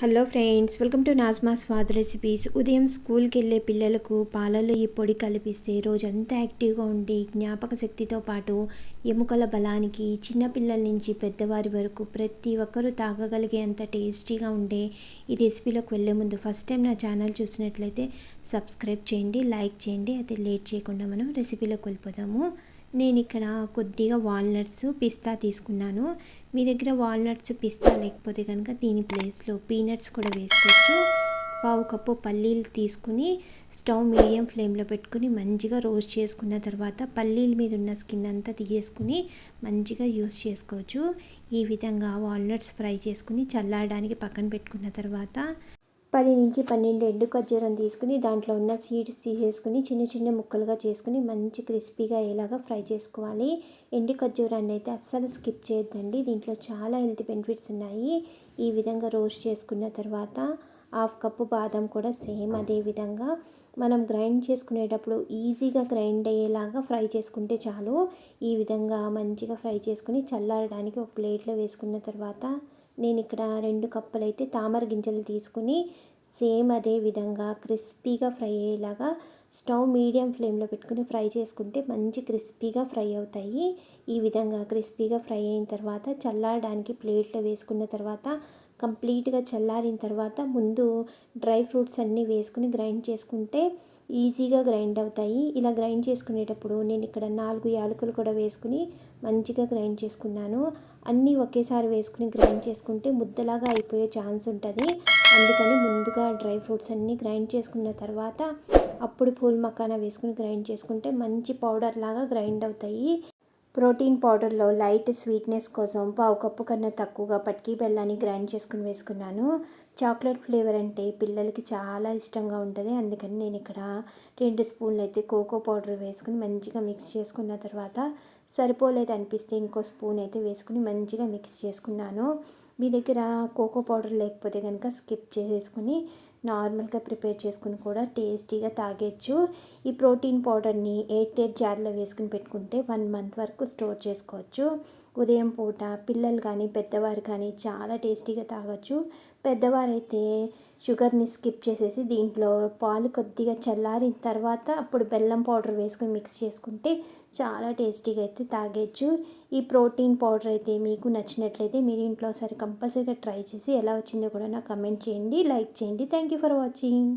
Hello friends, welcome to Najma Swad recipes. ఉదయం స్కూల్కి వెళ్ళే పిల్లలకు పాలలో ఈ పొడి కలిపిస్తే రోజంతా యాక్టివ్గా ఉండి జ్ఞాపక శక్తితో పాటు ఎముకల బలానికి చిన్నపిల్లల నుంచి పెద్దవారి వరకు ప్రతి ఒక్కరూ తాగగలిగే అంత టేస్టీగా ఉండే ఈ రెసిపీలోకి వెళ్ళే ముందు ఫస్ట్ టైం నా ఛానల్ చూసినట్లయితే సబ్స్క్రైబ్ చేయండి, లైక్ చేయండి. అయితే లేట్ చేయకుండా మనం రెసిపీలోకి వెళ్ళిపోదాము. నేను ఇక్కడ కొద్దిగా వాల్నట్స్, పిస్తా తీసుకున్నాను. మీ దగ్గర వాల్నట్స్, పిస్తా లేకపోతే కనుక దీని ప్లేస్లో పీనట్స్ కూడా వేసుకోవచ్చు. పావు కప్పు పల్లీలు తీసుకుని స్టవ్ మీడియం ఫ్లేమ్లో పెట్టుకుని మంచిగా రోస్ట్ చేసుకున్న తర్వాత పల్లీల మీద ఉన్న స్కిన్ అంతా తీసేసుకుని మంచిగా యూస్ చేసుకోవచ్చు. ఈ విధంగా వాల్నట్స్ ఫ్రై చేసుకుని చల్లారడానికి పక్కన పెట్టుకున్న తర్వాత 10 నుంచి 12 ఎండు ఖర్జూరం తీసుకుని దాంట్లో ఉన్న సీడ్స్ తీసేసుకుని చిన్న చిన్న ముక్కలుగా చేసుకుని మంచి క్రిస్పీగా అయ్యేలాగా ఫ్రై చేసుకోవాలి. ఎండు ఖర్జూరాన్ని అయితే అస్సలు స్కిప్ చేయొద్దండి, దీంట్లో చాలా హెల్త్ బెనిఫిట్స్ ఉన్నాయి. ఈ విధంగా రోస్ట్ చేసుకున్న తర్వాత హాఫ్ కప్పు బాదం కూడా సేమ్ అదే విధంగా మనం గ్రైండ్ చేసుకునేటప్పుడు ఈజీగా గ్రైండ్ అయ్యేలాగా ఫ్రై చేసుకుంటే చాలు. ఈ విధంగా మంచిగా ఫ్రై చేసుకుని చల్లారడానికి ఒక ప్లేట్లో వేసుకున్న తర్వాత నేను ఇక్కడ 2 కప్పులు అయితే తామర గింజలు తీసుకుని సేమ్ అదే విధంగా క్రిస్పీగా ఫ్రై అయ్యేలాగా స్టవ్ మీడియం ఫ్లేమ్లో పెట్టుకుని ఫ్రై చేసుకుంటే మంచి క్రిస్పీగా ఫ్రై అవుతాయి. ఈ విధంగా క్రిస్పీగా ఫ్రై అయిన తర్వాత చల్లారడానికి ప్లేట్లో వేసుకున్న తర్వాత కంప్లీట్గా చల్లారిన తర్వాత ముందు డ్రై ఫ్రూట్స్ అన్నీ వేసుకుని గ్రైండ్ చేసుకుంటే ఈజీగా గ్రైండ్ అవుతాయి. ఇలా గ్రైండ్ చేసుకునేటప్పుడు నేను ఇక్కడ 4 యాలకులు కూడా వేసుకుని మంచిగా గ్రైండ్ చేసుకున్నాను. అన్నీ ఒకేసారి వేసుకుని గ్రైండ్ చేసుకుంటే ముద్దలాగా అయిపోయే ఛాన్స్ ఉంటుంది. అందుకని ముందుగా డ్రై ఫ్రూట్స్ అన్నీ గ్రైండ్ చేసుకున్న తర్వాత అప్పుడు పూల్ మకానా వేసుకుని గ్రైండ్ చేసుకుంటే మంచి పౌడర్ లాగా గ్రైండ్ అవుతాయి. ప్రోటీన్ పౌడర్లో లైట్ స్వీట్నెస్ కోసం పావు కప్పు కన్నా తక్కువగా పట్కీ బెల్లాన్ని గ్రైండ్ చేసుకుని వేసుకున్నాను. చాక్లెట్ ఫ్లేవర్ అంటే పిల్లలకి చాలా ఇష్టంగా ఉంటుంది. అందుకని నేను ఇక్కడ 2 స్పూన్లు అయితే కోకో పౌడర్ వేసుకుని మంచిగా మిక్స్ చేసుకున్న తర్వాత సరిపోలేదు అనిపిస్తే ఇంకో స్పూన్ అయితే వేసుకుని మంచిగా మిక్స్ చేసుకున్నాను. మీ దగ్గర కోకో పౌడర్ లేకపోతే కనుక స్కిప్ చేసేసుకుని నార్మల్గా ప్రిపేర్ చేసుకుని కూడా టేస్టీగా తాగేయచ్చు. ఈ ప్రోటీన్ పౌడర్ని 8 జార్లో వేసుకుని పెట్టుకుంటే 1 మంత్ వరకు స్టోర్ చేసుకోవచ్చు. ఉదయం పూట పిల్లలు కానీ పెద్దవారు కానీ చాలా టేస్టీగా తాగొచ్చు. పెద్దవారైతే షుగర్ని స్కిప్ చేసేసి దీంట్లో పాలు కొద్దిగా చల్లారిన తర్వాత అప్పుడు బెల్లం పౌడర్ వేసుకుని మిక్స్ చేసుకుంటే చాలా టేస్టీగా అయితే తాగేయచ్చు. ఈ ప్రోటీన్ పౌడర్ అయితే మీకు నచ్చినట్లయితే మీరు ఇంట్లో ఒకసారి కంపల్సరీగా ట్రై చేసి ఎలా వచ్చిందో కూడా నాకు కమెంట్ చేయండి, లైక్ చేయండి. Thank you for watching.